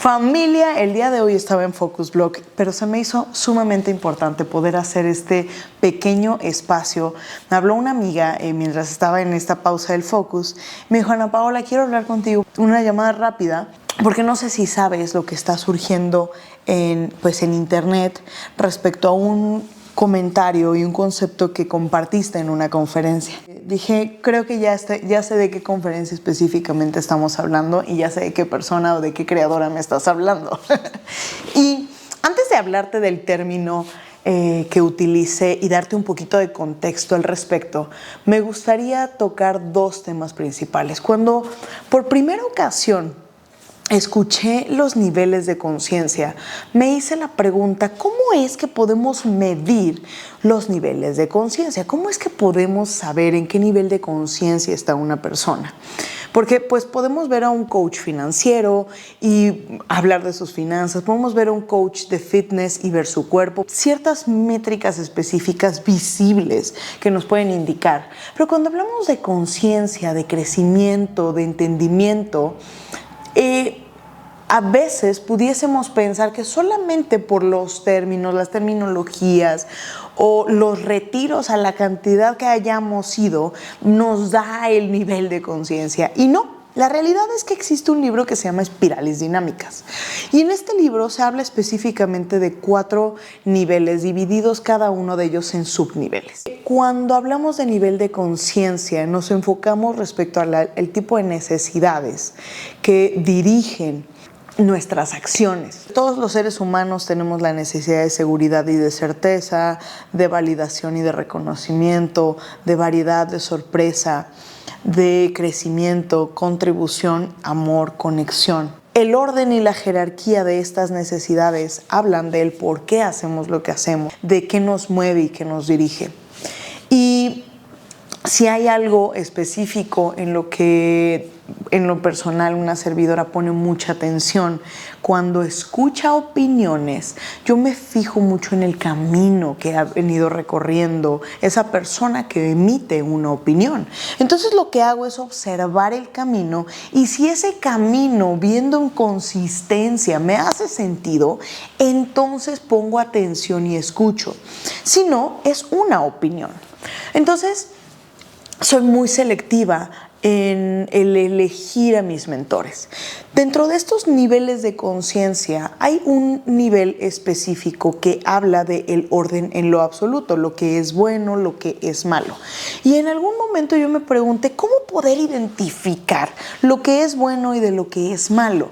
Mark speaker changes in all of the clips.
Speaker 1: Familia, el día de hoy estaba en Focus Blog, pero se me hizo sumamente importante poder hacer este pequeño espacio. Me habló una amiga mientras estaba en esta pausa del Focus. Me dijo: Ana Paola, quiero hablar contigo. Una llamada rápida, porque no sé si sabes lo que está surgiendo en internet respecto a un comentario y un concepto que compartiste en una conferencia. Dije, creo que ya sé de qué conferencia específicamente estamos hablando y ya sé de qué persona o de qué creadora me estás hablando. Y antes de hablarte del término que utilicé y darte un poquito de contexto al respecto, me gustaría tocar dos temas principales. Cuando por primera ocasión escuché los niveles de conciencia, me hice la pregunta: ¿cómo es que podemos medir los niveles de conciencia? ¿Cómo es que podemos saber en qué nivel de conciencia está una persona? Porque pues podemos ver a un coach financiero y hablar de sus finanzas, podemos ver a un coach de fitness y ver su cuerpo, ciertas métricas específicas visibles que nos pueden indicar. Pero cuando hablamos de conciencia, de crecimiento, de entendimiento, a veces pudiésemos pensar que solamente por los términos, las terminologías o los retiros a la cantidad que hayamos ido nos da el nivel de conciencia. Y no. La realidad es que existe un libro que se llama Espirales Dinámicas, y en este libro se habla específicamente de 4 niveles, divididos cada uno de ellos en subniveles. Cuando hablamos de nivel de conciencia, nos enfocamos respecto al tipo de necesidades que dirigen nuestras acciones. Todos los seres humanos tenemos la necesidad de seguridad y de certeza, de validación y de reconocimiento, de variedad, de sorpresa, de crecimiento, contribución, amor, conexión. El orden y la jerarquía de estas necesidades hablan del por qué hacemos lo que hacemos, de qué nos mueve y qué nos dirige. Y si hay algo específico en lo que en lo personal una servidora pone mucha atención cuando escucha opiniones, yo me fijo mucho en el camino que ha venido recorriendo esa persona que emite una opinión. Entonces lo que hago es observar el camino, y si ese camino, viendo en consistencia, me hace sentido, entonces pongo atención y escucho. Si no, es una opinión. Entonces soy muy selectiva en el elegir a mis mentores. Dentro de estos niveles de conciencia hay un nivel específico que habla del orden en lo absoluto, lo que es bueno, lo que es malo. Y en algún momento yo me pregunté cómo poder identificar lo que es bueno y de lo que es malo.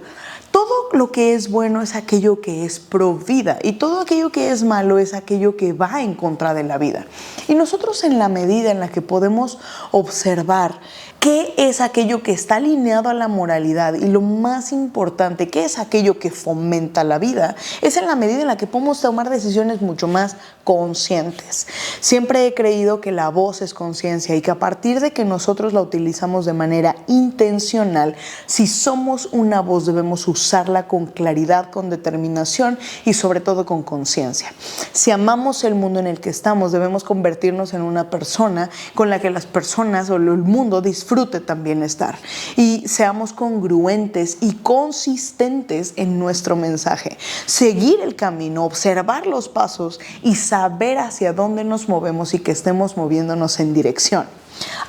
Speaker 1: Todo lo que es bueno es aquello que es pro vida, y todo aquello que es malo es aquello que va en contra de la vida. Y nosotros, en la medida en la que podemos observar qué es aquello que está alineado a la moralidad, y lo más importante, qué es aquello que fomenta la vida, es en la medida en la que podemos tomar decisiones mucho más conscientes. Siempre he creído que la voz es conciencia, y que a partir de que nosotros la utilizamos de manera intencional, si somos una voz debemos usarla con claridad, con determinación y sobre todo con conciencia. Si amamos el mundo en el que estamos, debemos convertirnos en una persona con la que las personas o el mundo disfrute también estar, y seamos congruentes y consistentes en nuestro mensaje. Seguir el camino, observar los pasos y saber hacia dónde nos movemos y que estemos moviéndonos en dirección.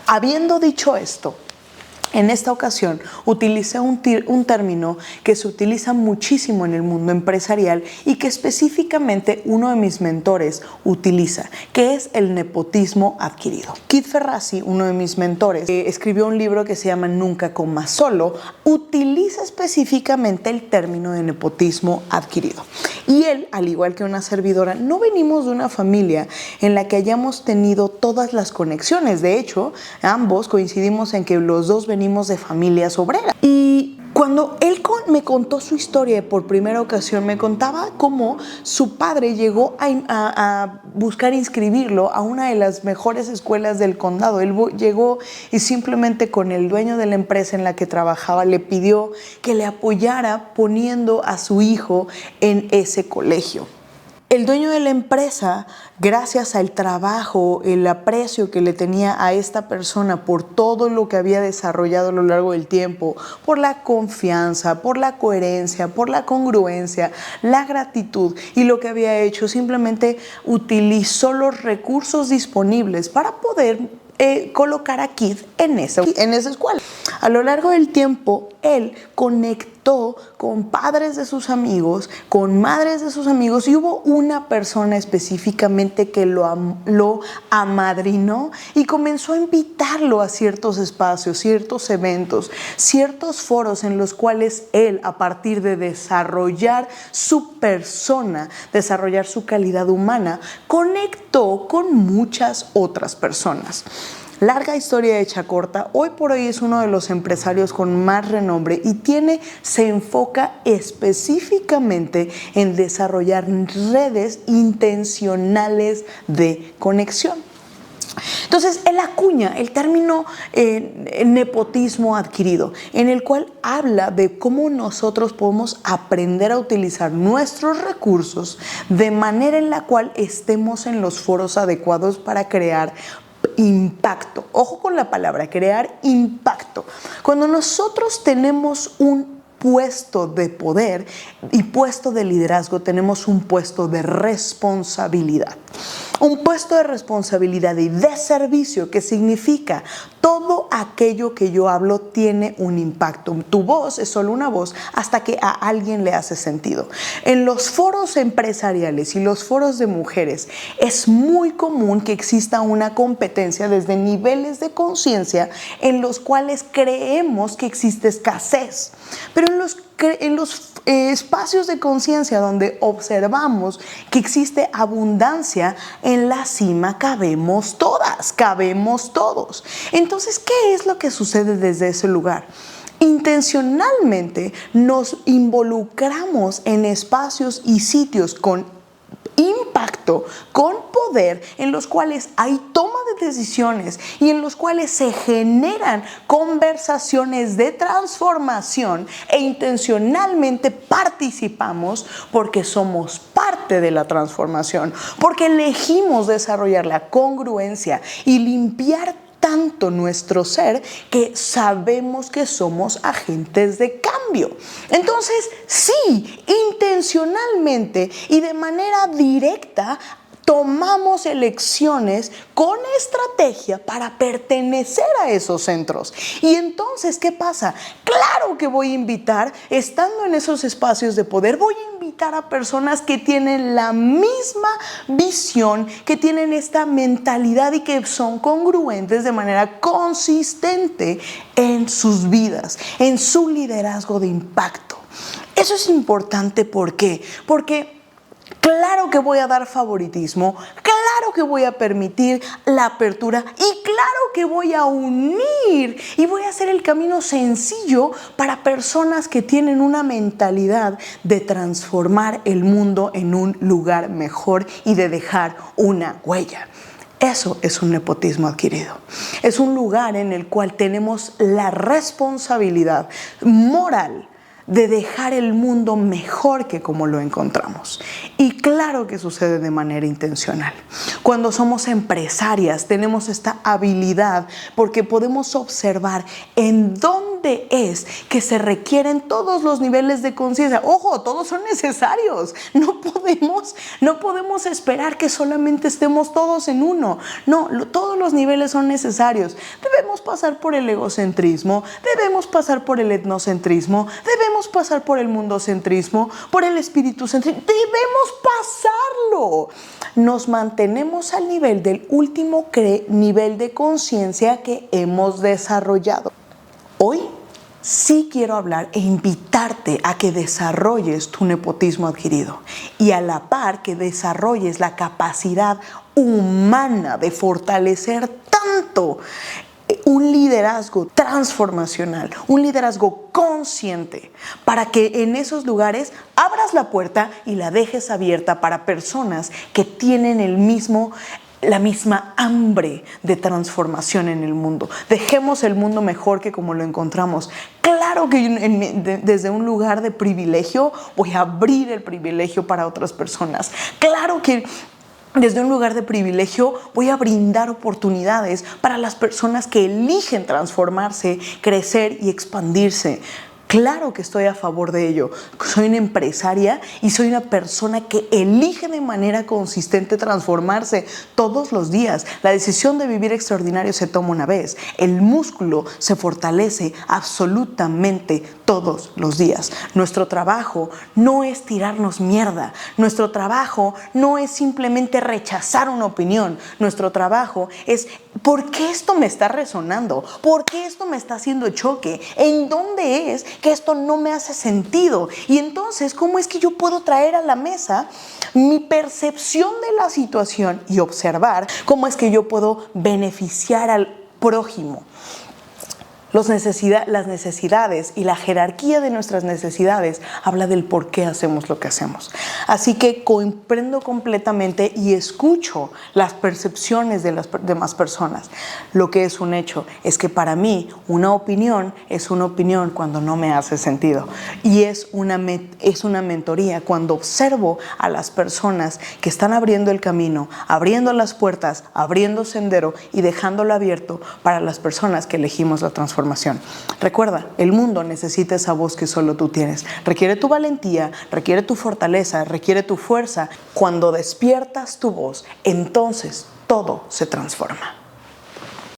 Speaker 1: Habiendo dicho esto, en esta ocasión utilicé un término que se utiliza muchísimo en el mundo empresarial y que específicamente uno de mis mentores utiliza, que es el nepotismo adquirido. Kid Ferrazzi, uno de mis mentores, escribió un libro que se llama Nunca Comas Solo, utiliza específicamente el término de nepotismo adquirido. Y él, al igual que una servidora, no venimos de una familia en la que hayamos tenido todas las conexiones. De hecho, ambos coincidimos en que los dos venimos de familias obreras. Y cuando él me contó su historia por primera ocasión, me contaba cómo su padre llegó a buscar inscribirlo a una de las mejores escuelas del condado. Él llegó y simplemente con el dueño de la empresa en la que trabajaba le pidió que le apoyara poniendo a su hijo en ese colegio. El dueño de la empresa, gracias al trabajo, el aprecio que le tenía a esta persona por todo lo que había desarrollado a lo largo del tiempo, por la confianza, por la coherencia, por la congruencia, la gratitud y lo que había hecho, simplemente utilizó los recursos disponibles para poder colocar a Kid en esa escuela. A lo largo del tiempo, él conectó con padres de sus amigos, con madres de sus amigos, y hubo una persona específicamente que lo amadrinó y comenzó a invitarlo a ciertos espacios, ciertos eventos, ciertos foros en los cuales él, a partir de desarrollar su persona, desarrollar su calidad humana, conectó con muchas otras personas. Larga historia hecha corta, hoy por hoy es uno de los empresarios con más renombre y se enfoca específicamente en desarrollar redes intencionales de conexión. Entonces, él acuña el término nepotismo adquirido, en el cual habla de cómo nosotros podemos aprender a utilizar nuestros recursos de manera en la cual estemos en los foros adecuados para crear impacto. Ojo con la palabra, crear impacto. Cuando nosotros tenemos un puesto de poder y puesto de liderazgo, tenemos un puesto de responsabilidad. Un puesto de responsabilidad y de servicio, que significa todo aquello que yo hablo tiene un impacto. Tu voz es solo una voz hasta que a alguien le hace sentido. En los foros empresariales y los foros de mujeres es muy común que exista una competencia desde niveles de conciencia en los cuales creemos que existe escasez. Pero en los espacios de conciencia donde observamos que existe abundancia, en la cima cabemos todas, cabemos todos. Entonces, ¿qué es lo que sucede desde ese lugar? Intencionalmente nos involucramos en espacios y sitios con impacto, con poder, en los cuales hay toma de decisiones y en los cuales se generan conversaciones de transformación, e intencionalmente participamos porque somos parte de la transformación, porque elegimos desarrollar la congruencia y limpiar tanto nuestro ser que sabemos que somos agentes de cambio. Entonces, sí, intencionalmente y de manera directa tomamos elecciones con estrategia para pertenecer a esos centros. Y entonces, ¿qué pasa? Claro que voy a invitar, estando en esos espacios de poder, voy a invitar a personas que tienen la misma visión, que tienen esta mentalidad y que son congruentes de manera consistente en sus vidas, en su liderazgo de impacto. Eso es importante, ¿por qué? Porque claro que voy a dar favoritismo, claro que voy a permitir la apertura y claro que voy a unir y voy a hacer el camino sencillo para personas que tienen una mentalidad de transformar el mundo en un lugar mejor y de dejar una huella. Eso es un nepotismo adquirido. Es un lugar en el cual tenemos la responsabilidad moral de dejar el mundo mejor que como lo encontramos. Y claro que sucede de manera intencional. Cuando somos empresarias tenemos esta habilidad porque podemos observar en dónde es que se requieren todos los niveles de conciencia. Ojo, todos son necesarios. No podemos esperar que solamente estemos todos en uno. No, todos los niveles son necesarios. Debemos pasar por el egocentrismo, debemos pasar por el etnocentrismo, debemos pasar por el mundocentrismo, por el espiritucentrismo. Debemos pasarlo. Nos mantenemos al nivel del último nivel de conciencia que hemos desarrollado. Hoy sí quiero hablar e invitarte a que desarrolles tu nepotismo adquirido y a la par que desarrolles la capacidad humana de fortalecer tanto un liderazgo transformacional, un liderazgo consciente, para que en esos lugares abras la puerta y la dejes abierta para personas que tienen el mismo la misma hambre de transformación en el mundo. Dejemos el mundo mejor que como lo encontramos. Claro que desde un lugar de privilegio voy a abrir el privilegio para otras personas. Claro que desde un lugar de privilegio voy a brindar oportunidades para las personas que eligen transformarse, crecer y expandirse. Claro que estoy a favor de ello. Soy una empresaria y soy una persona que elige de manera consistente transformarse todos los días. La decisión de vivir extraordinario se toma una vez. El músculo se fortalece absolutamente todos los días. Nuestro trabajo no es tirarnos mierda. Nuestro trabajo no es simplemente rechazar una opinión. Nuestro trabajo es ¿por qué esto me está resonando? ¿Por qué esto me está haciendo choque? ¿En dónde es que esto no me hace sentido? Y entonces, ¿cómo es que yo puedo traer a la mesa mi percepción de la situación y observar cómo es que yo puedo beneficiar al prójimo? Las necesidades y la jerarquía de nuestras necesidades habla del por qué hacemos lo que hacemos. Así que comprendo completamente y escucho las percepciones de las demás personas. Lo que es un hecho es que para mí una opinión es una opinión cuando no me hace sentido. Y es una mentoría cuando observo a las personas que están abriendo el camino, abriendo las puertas, abriendo sendero y dejándolo abierto para las personas que elegimos la transformación. Recuerda, el mundo necesita esa voz que solo tú tienes. Requiere tu valentía, requiere tu fortaleza, requiere tu fuerza. Cuando despiertas tu voz, entonces todo se transforma.